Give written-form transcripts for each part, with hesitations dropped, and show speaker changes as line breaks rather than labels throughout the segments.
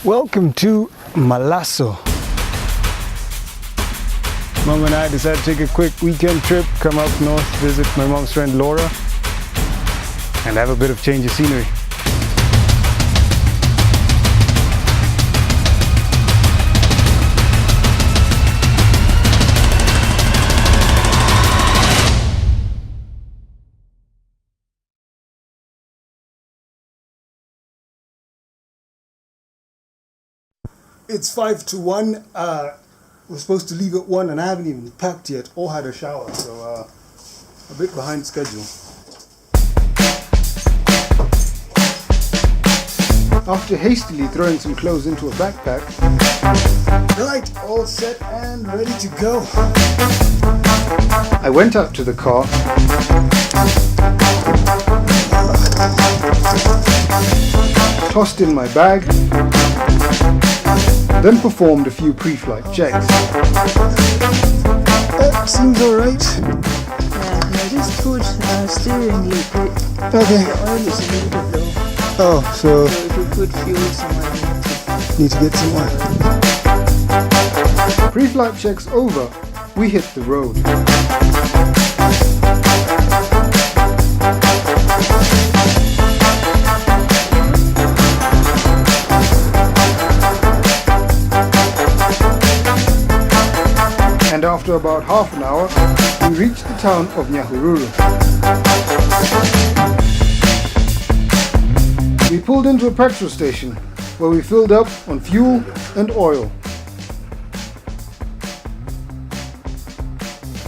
Welcome to Malasso. Mom and I decided to take a quick weekend trip, come up north, visit my mom's friend Laura, and have a bit of change of scenery. It's 5 to 1. We're supposed to leave at 1 and I haven't even packed yet or had a shower, so a bit behind schedule. After hastily throwing some clothes into a backpack, right, all set and ready to go. I went up to the car, tossed in my bag, then performed a few pre-flight checks. Seems alright.
No, just put steering liquid.
Okay.
The oil is a little bit low.
Oh, so
if you put fuel somewhere,
need to get some more. Pre-flight checks over, we hit the road. And after about half an hour, we reached the town of Nyahururu. We pulled into a petrol station where we filled up on fuel and oil.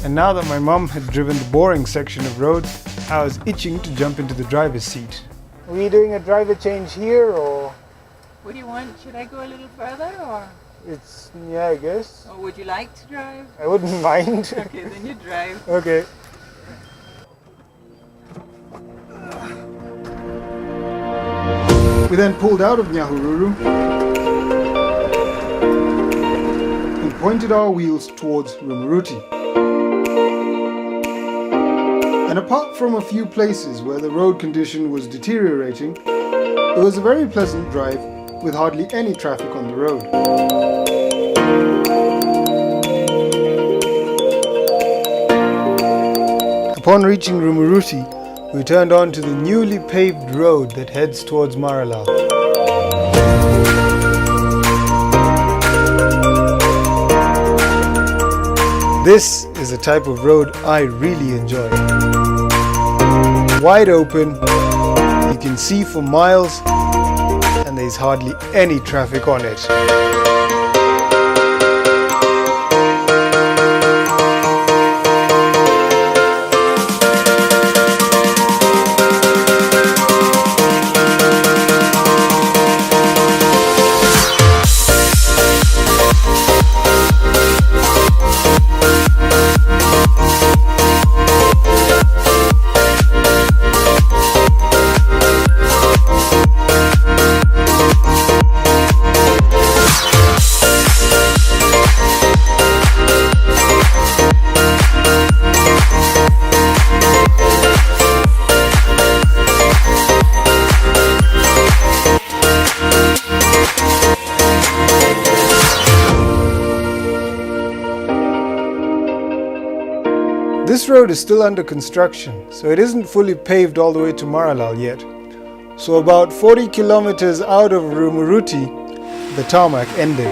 And now that my mom had driven the boring section of road, I was itching to jump into the driver's seat. Are we doing a driver change here or?
What do you want? Should I go a little further or?
Yeah, I guess.
Or would you like to drive?
I wouldn't mind.
Okay, then you drive.
Okay. We then pulled out of Nyahururu and pointed our wheels towards Rumuruti. And apart from a few places where the road condition was deteriorating, it was a very pleasant drive with hardly any traffic on the road. Upon reaching Rumuruti, we turned on to the newly paved road that heads towards Maralal. This is a type of road I really enjoy. Wide open, you can see for miles, and there's hardly any traffic on it. This road is still under construction, so it isn't fully paved all the way to Maralal yet. So about 40 kilometers out of Rumuruti, the tarmac ended.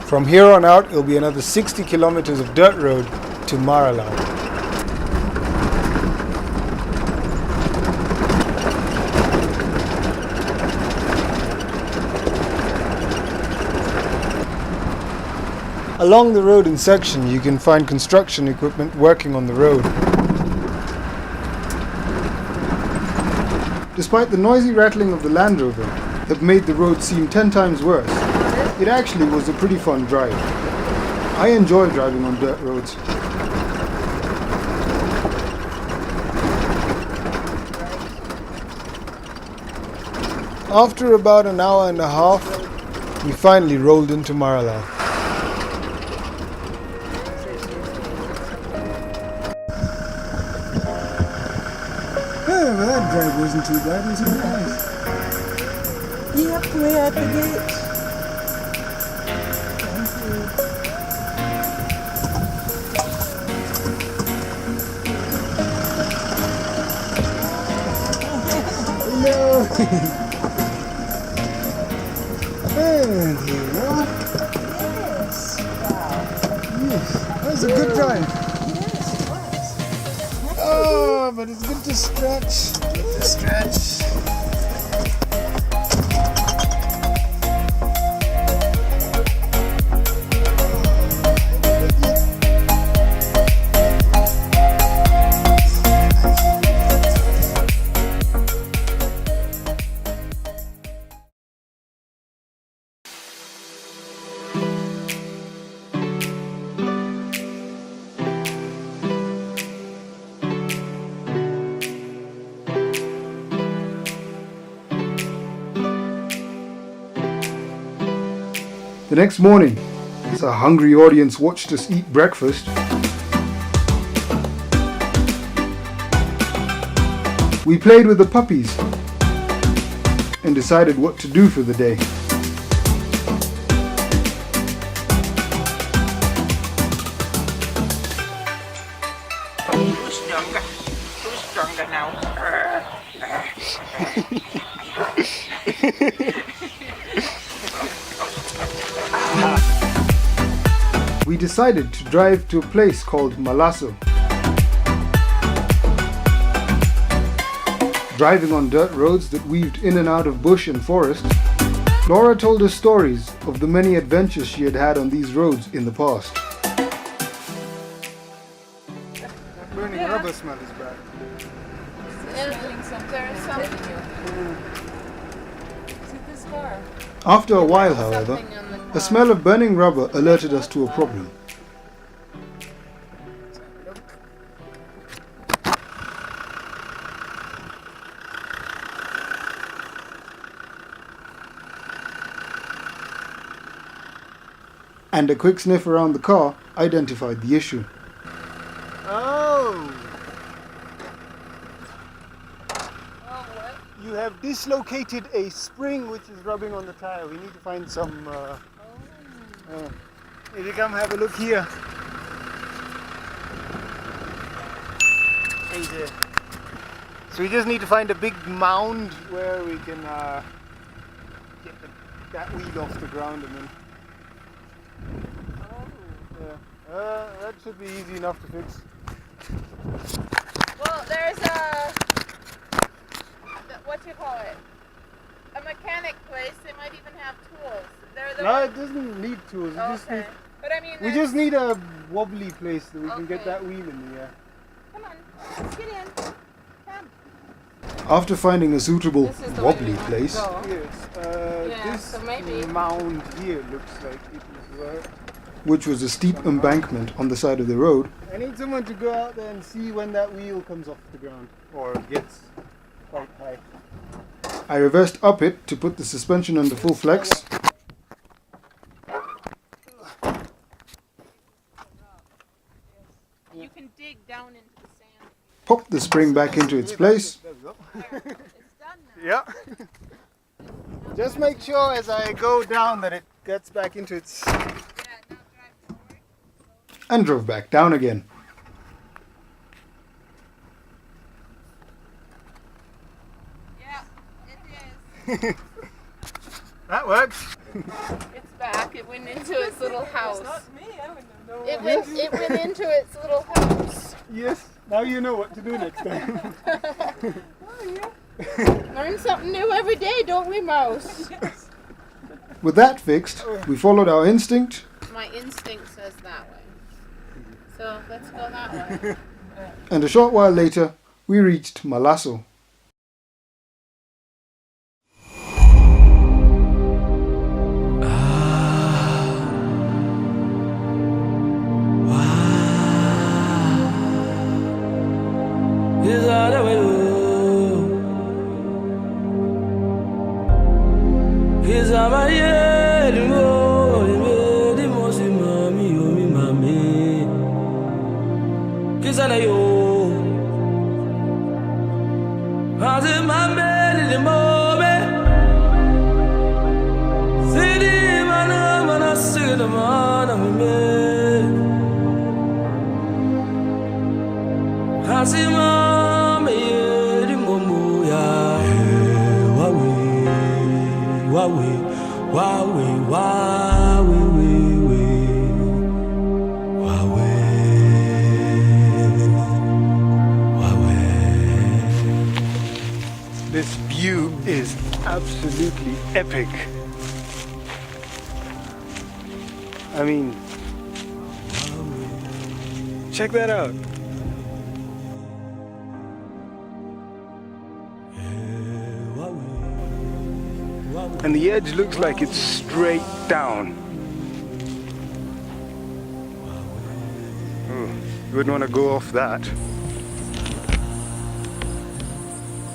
From here on out, it'll be another 60 kilometers of dirt road to Maralal. Along the road in section, you can find construction equipment working on the road. Despite the noisy rattling of the Land Rover that made the road seem 10 times worse, it actually was a pretty fun drive. I enjoy driving on dirt roads. After about an hour and a half, we finally rolled into Maralal. but that drive wasn't too bad, was it? Nice.
Yep, we're at the gate.
No. And here we are.
Yes. Wow.
Yes, that was a good drive.
Yes, it was.
Oh, but it's good to stretch. Good to stretch. The next morning, as a hungry audience watched us eat breakfast, we played with the puppies and decided what to do for the day.
Who's stronger? Who's stronger now?
We decided to drive to a place called Malaso. Driving on dirt roads that weaved in and out of bush and forest, Laura told us stories of the many adventures she had had on these roads in the past. That burning rubber smell is bad.
Smelling something. There's something here. Is it this car?
After a while, however, a smell of burning rubber alerted us to a problem. And a quick sniff around the car identified the issue. Oh! You have dislocated a spring which is rubbing on the tire. We need to find some... if you come have a look here. Hey there. So we just need to find a big mound where we can get that wheel off the ground and then... that should be easy enough to fix.
Well, there's what you call it? A mechanic place. They might even have tools.
No, it doesn't need tools.
Okay. But I mean,
We just need a wobbly place that we can get
Okay.
that wheel in the air.
Come on, let's get in. Come.
After finding a suitable
This is the
wobbly
way we want to
place,
go.
yes,
Yeah,
this
so maybe-
mound here looks like it was which was a steep embankment on the side of the road. I need someone to go out there and see when that wheel comes off the ground or gets quite high. I reversed up it to put the suspension under full flex.
You can dig down into the sand.
Pop the spring back into its place.
There, it's done now.
Yeah. Just make sure as I go down that it gets back into its...
Yeah, now drive forward.
and drove back down again.
Yeah, it is.
That works.
It's back. It went into its little house.
Me, I wouldn't have known.
It went into its little house.
Yes, now you know what to do next time.
Learn something new every day, don't we, Mouse?
With that fixed, we followed our instinct.
My instinct says that way. So let's go that way.
And a short while later, we reached Malaso. absolutely epic. I mean, check that out. And the edge looks like it's straight down. Oh, you wouldn't want to go off that.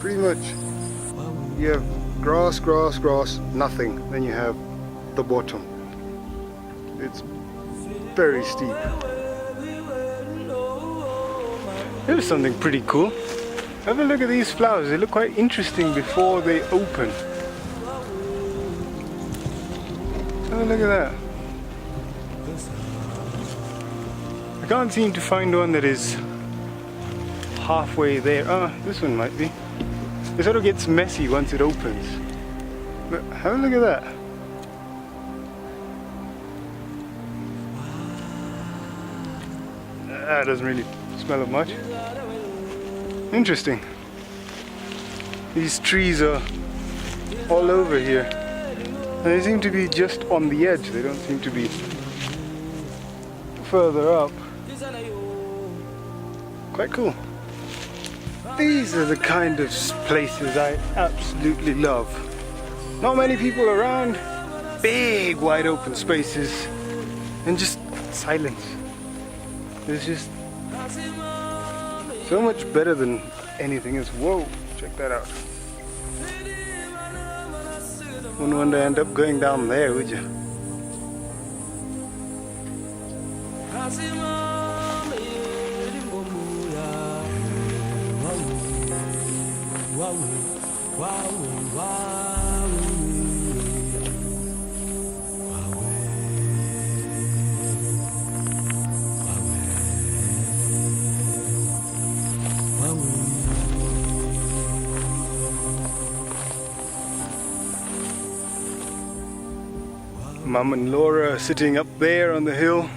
Pretty much, you have grass, grass, grass, nothing. Then you have the bottom. It's very steep. Here's something pretty cool. Have a look at these flowers. They look quite interesting before they open. Have a look at that. I can't seem to find one that is halfway there. Ah, this one might be. It sort of gets messy once it opens. But have a look at that. That doesn't really smell of much. Interesting. These trees are all over here. And they seem to be just on the edge. They don't seem to be further up. Quite cool. These are the kind of places I absolutely love. Not many people around, big wide open spaces, and just silence. It's just so much better than anything else. Whoa, check that out. Wouldn't want to end up going down there, would you? Mum and Laura are sitting up there on the hill.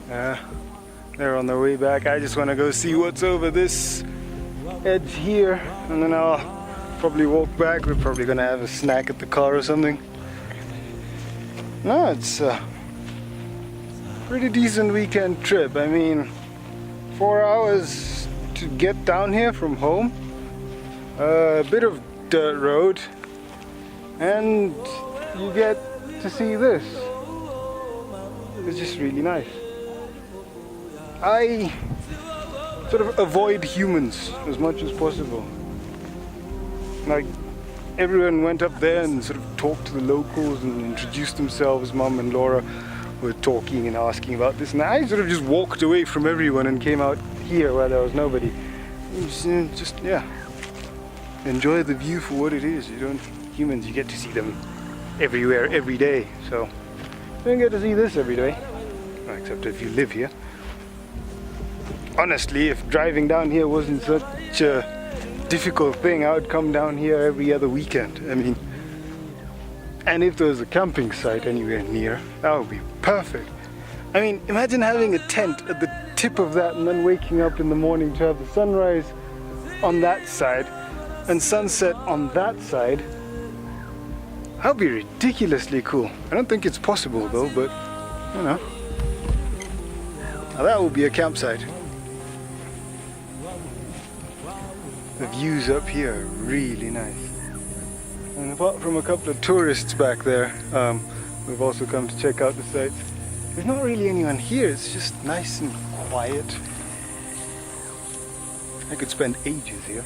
They're on their way back. I just want to go see what's over this edge here, and then I'll probably walk back. We're probably going to have a snack at the car or something. No, it's a pretty decent weekend trip. I mean, 4 hours to get down here from home, a bit of dirt road, and you get to see this. It's just really nice. I sort of avoid humans as much as possible. Like, everyone went up there and sort of talked to the locals and introduced themselves. Mum and Laura were talking and asking about this, and I sort of just walked away from everyone and came out here where there was nobody. Just yeah, enjoy the view for what it is. Humans, you get to see them everywhere, every day. So you don't get to see this every day, except if you live here. Honestly, if driving down here wasn't such a difficult thing, I would come down here every other weekend. I mean, and if there was a camping site anywhere near, that would be perfect. I mean, imagine having a tent at the tip of that and then waking up in the morning to have the sunrise on that side and sunset on that side. That would be ridiculously cool. I don't think it's possible though, but you know, now that would be a campsite. The views up here are really nice. And apart from a couple of tourists back there, we've also come to check out the sites. There's not really anyone here, it's just nice and quiet. I could spend ages here.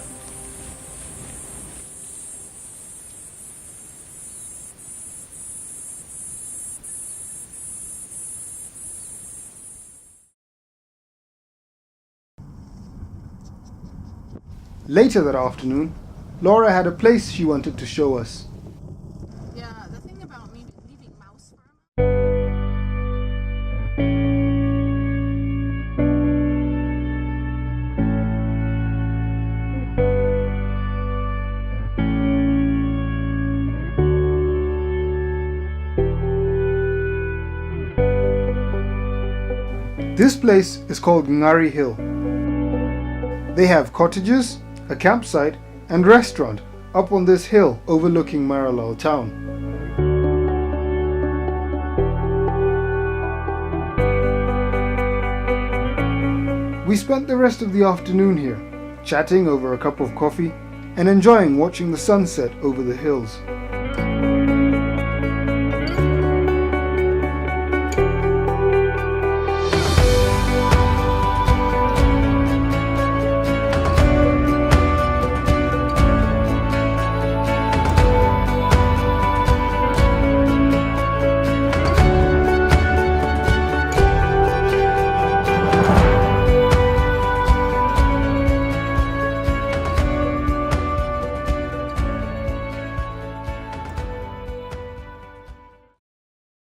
Later that afternoon, Laura had a place she wanted to show us.
Yeah, the thing about me leaving mouse farm.
This place is called Ngari Hill. They have cottages, a campsite and restaurant up on this hill overlooking Maralal town. We spent the rest of the afternoon here, chatting over a cup of coffee and enjoying watching the sunset over the hills.